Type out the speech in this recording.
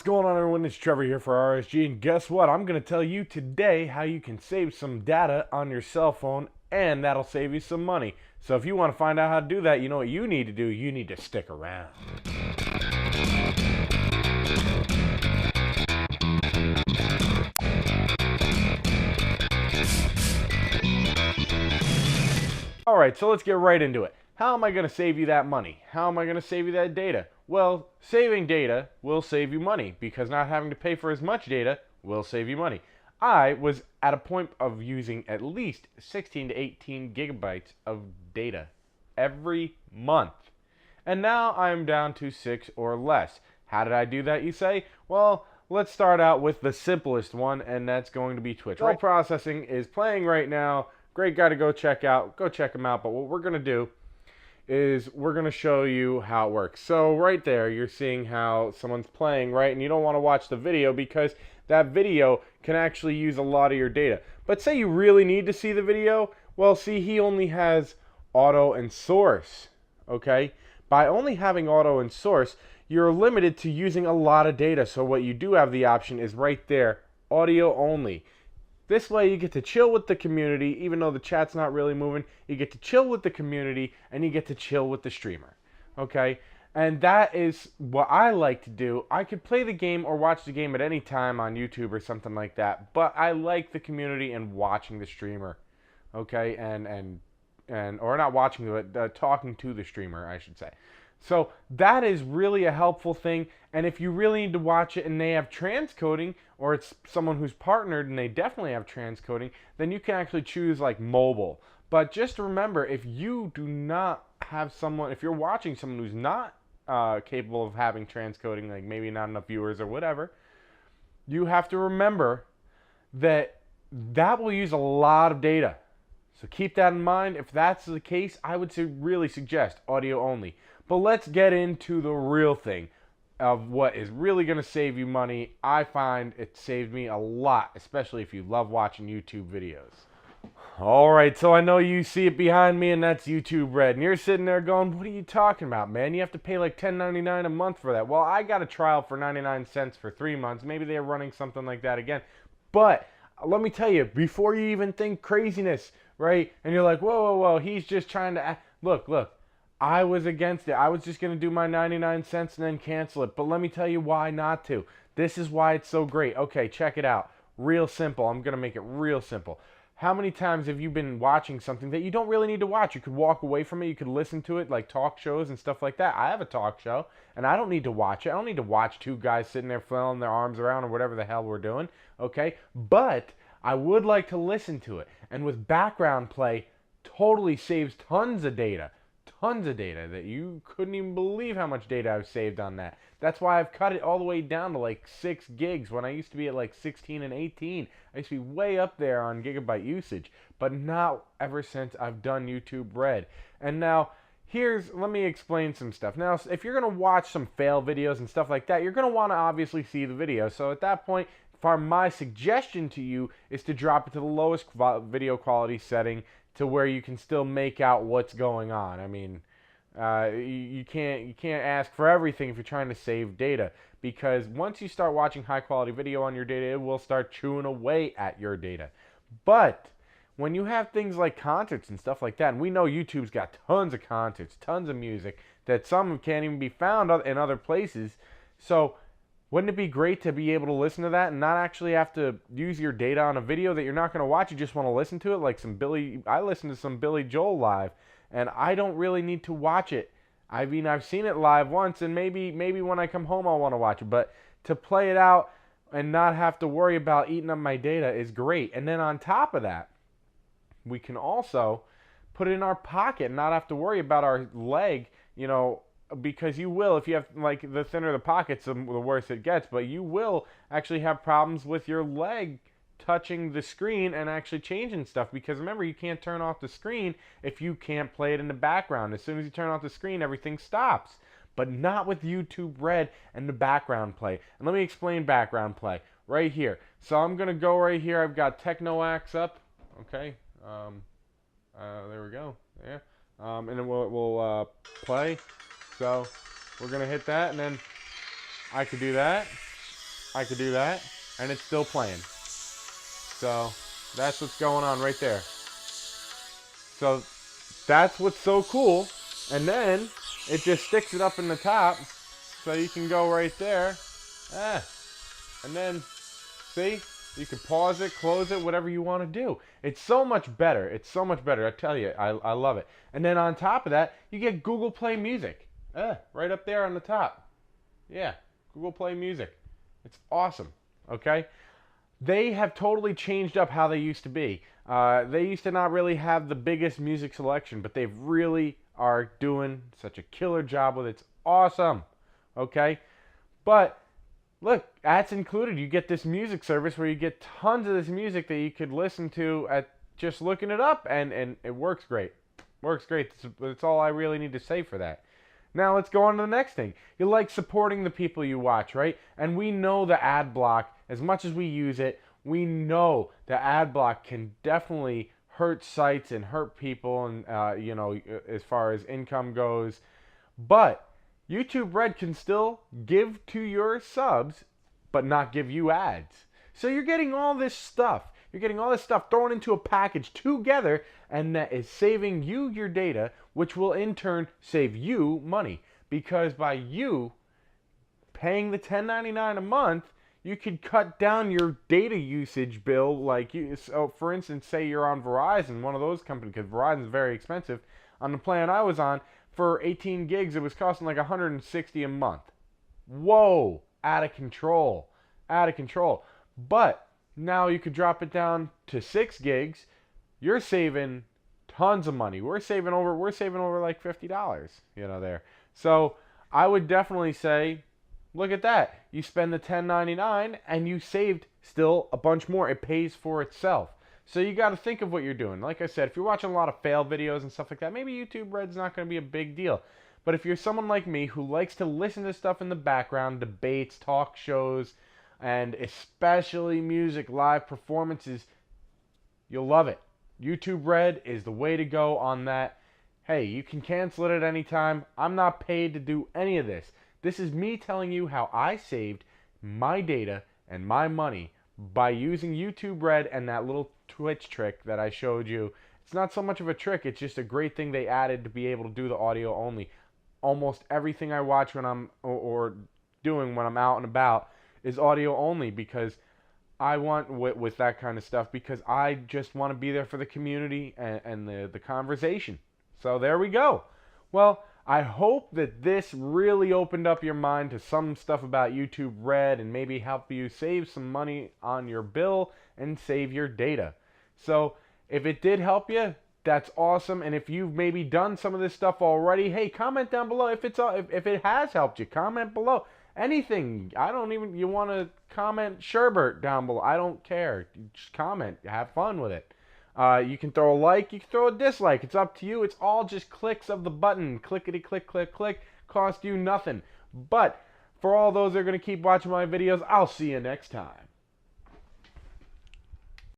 What's going on, everyone? It's Trevor here for RSG, and guess what? I'm going to tell you today how you can save some data on your cell phone, and that'll save you some money. So if you want to find out how to do that, you know what you need to do? You need to stick around. Alright, so let's get right into it. How am I going to save you that money? How am I going to save you that data? Well, saving data will save you money because not having to pay for as much data will save you money. I was at a point of using at least 16 to 18 gigabytes of data every month. And now I'm down to 6 or less. How did I do that, you say? Well, let's start out with the simplest one, and that's going to be Twitch. All processing is playing right now. Great guy to go check out. Go check him out. But what we're going to do is we're going to show you how it works. So right there, you're seeing how someone's playing, right? And you don't want to watch the video because that video can actually use a lot of your data. But say you really need to see the video. Well, see, he only has auto and source, okay? By only having auto and source, you're limited to using a lot of data. So what you do have the option is right there, audio only. This way you get to chill with the community, even though the chat's not really moving. You get to chill with the community, and you get to chill with the streamer, okay? And that is what I like to do. I could play the game or watch the game at any time on YouTube or something like that, but I like the community and watching the streamer, okay? Or not watching, but talking to the streamer, I should say. So that is really a helpful thing. And if you really need to watch it and they have transcoding, or it's someone who's partnered and they definitely have transcoding, then you can actually choose like mobile. But just remember, if you do not have someone, if you're watching someone who's not capable of having transcoding, like maybe not enough viewers or whatever, you have to remember that that will use a lot of data. So keep that in mind. If that's the case, I would really suggest audio only. But let's get into the real thing of what is really going to save you money. I find it saved me a lot, especially if you love watching YouTube videos. Alright, so I know you see it behind me, and that's YouTube Red. And you're sitting there going, what are you talking about, man? You have to pay like $10.99 a month for that. Well, I got a trial for 99 cents for 3 months. Maybe they're running something like that again. But let me tell you, before you even think craziness, right? And you're like, whoa, he's just trying to look. I was against it. I was just going to do my 99 cents and then cancel it. But let me tell you why not to. This is why it's so great. Okay, check it out. Real simple. I'm going to make it real simple. How many times have you been watching something that you don't really need to watch? You could walk away from it. You could listen to it, like talk shows and stuff like that. I have a talk show, and I don't need to watch it. I don't need to watch two guys sitting there flailing their arms around or whatever the hell we're doing, okay? But I would like to listen to it. And with background play, totally saves tons of data. Tons of data that you couldn't even believe how much data I've saved on that. That's why I've cut it all the way down to like 6 gigs when I used to be at like 16 and 18. I used to be way up there on gigabyte usage, but not ever since I've done YouTube Red. And now let me explain some stuff. Now, if you're going to watch some fail videos and stuff like that, you're going to want to obviously see the video. So at that point, my suggestion to you is to drop it to the lowest video quality setting to where you can still make out what's going on. I mean, you can't ask for everything if you're trying to save data, because once you start watching high quality video on your data, it will start chewing away at your data. But when you have things like concerts and stuff like that, and we know YouTube's got tons of concerts, tons of music that some can't even be found in other places. So wouldn't it be great to be able to listen to that and not actually have to use your data on a video that you're not going to watch? You just want to listen to it, like I listened to some Billy Joel live, and I don't really need to watch it. I mean, I've seen it live once, and maybe when I come home I'll want to watch it. But to play it out and not have to worry about eating up my data is great. And then on top of that, we can also put it in our pocket and not have to worry about our leg, because you will, if you have, like, the thinner the pockets, the worse it gets, but you will actually have problems with your leg touching the screen and actually changing stuff, because remember, you can't turn off the screen if you can't play it in the background. As soon as you turn off the screen, everything stops. But not with YouTube Red and the background play. And let me explain background play right here. So I'm going to go right here. I've got Teknoaxe up. Okay. There we go. Yeah. And then we'll play. So we're going to hit that, and then I could do that. I could do that, and it's still playing. So that's what's going on right there. So that's what's so cool. And then it just sticks it up in the top, so you can go right there. And then, see, you can pause it, close it, whatever you want to do. It's so much better. It's so much better. I tell you, I love it. And then on top of that, you get Google Play Music. Right up there on the top. Yeah, Google Play Music. It's awesome. Okay? They have totally changed up how they used to be. They used to not really have the biggest music selection, but they really are doing such a killer job with it. It's awesome. Okay? But look, ads included. You get this music service where you get tons of this music that you could listen to at just looking it up, and it works great. Works great. That's all I really need to say for that. Now let's go on to the next thing. You like supporting the people you watch, right? And we know the ad block, as much as we use it, we know the ad block can definitely hurt sites and hurt people, and as far as income goes. But YouTube Red can still give to your subs, but not give you ads. So you're getting all this stuff. You're getting all this stuff thrown into a package together, and that is saving you your data, which will in turn save you money. Because by you paying the $10.99 a month, you could cut down your data usage bill. So for instance, say you're on Verizon, one of those companies, because Verizon is very expensive. On the plan I was on, for 18 gigs, it was costing like $160 a month. Whoa, out of control, out of control. But now you could drop it down to 6 gigs. You're saving tons of money. We're saving over like $50, there. So I would definitely say, look at that. You spend the $10.99 and you saved still a bunch more. It pays for itself. So you got to think of what you're doing. Like I said, if you're watching a lot of fail videos and stuff like that, maybe YouTube Red's not going to be a big deal. But if you're someone like me who likes to listen to stuff in the background, debates, talk shows, and especially music, live performances, you'll love it. YouTube Red is the way to go on that. Hey, you can cancel it at any time. I'm not paid to do any of this. This is me telling you how I saved my data and my money by using YouTube Red and that little Twitch trick that I showed you. It's not so much of a trick, it's just a great thing they added to be able to do the audio only. Almost everything I watch when I'm or doing when I'm out and about is audio only, because I want with that kind of stuff, because I just want to be there for the community and the conversation. So there we go. Well, I hope that this really opened up your mind to some stuff about YouTube Red and maybe help you save some money on your bill and save your data. So if it did help you, that's awesome. And if you've maybe done some of this stuff already, hey, comment down below. If it has helped you, comment below. Anything. You want to comment Sherbert down below. I don't care. Just comment. Have fun with it. You can throw a like, you can throw a dislike. It's up to you. It's all just clicks of the button. Clickety click, click, click. Cost you nothing. But for all those that are going to keep watching my videos, I'll see you next time.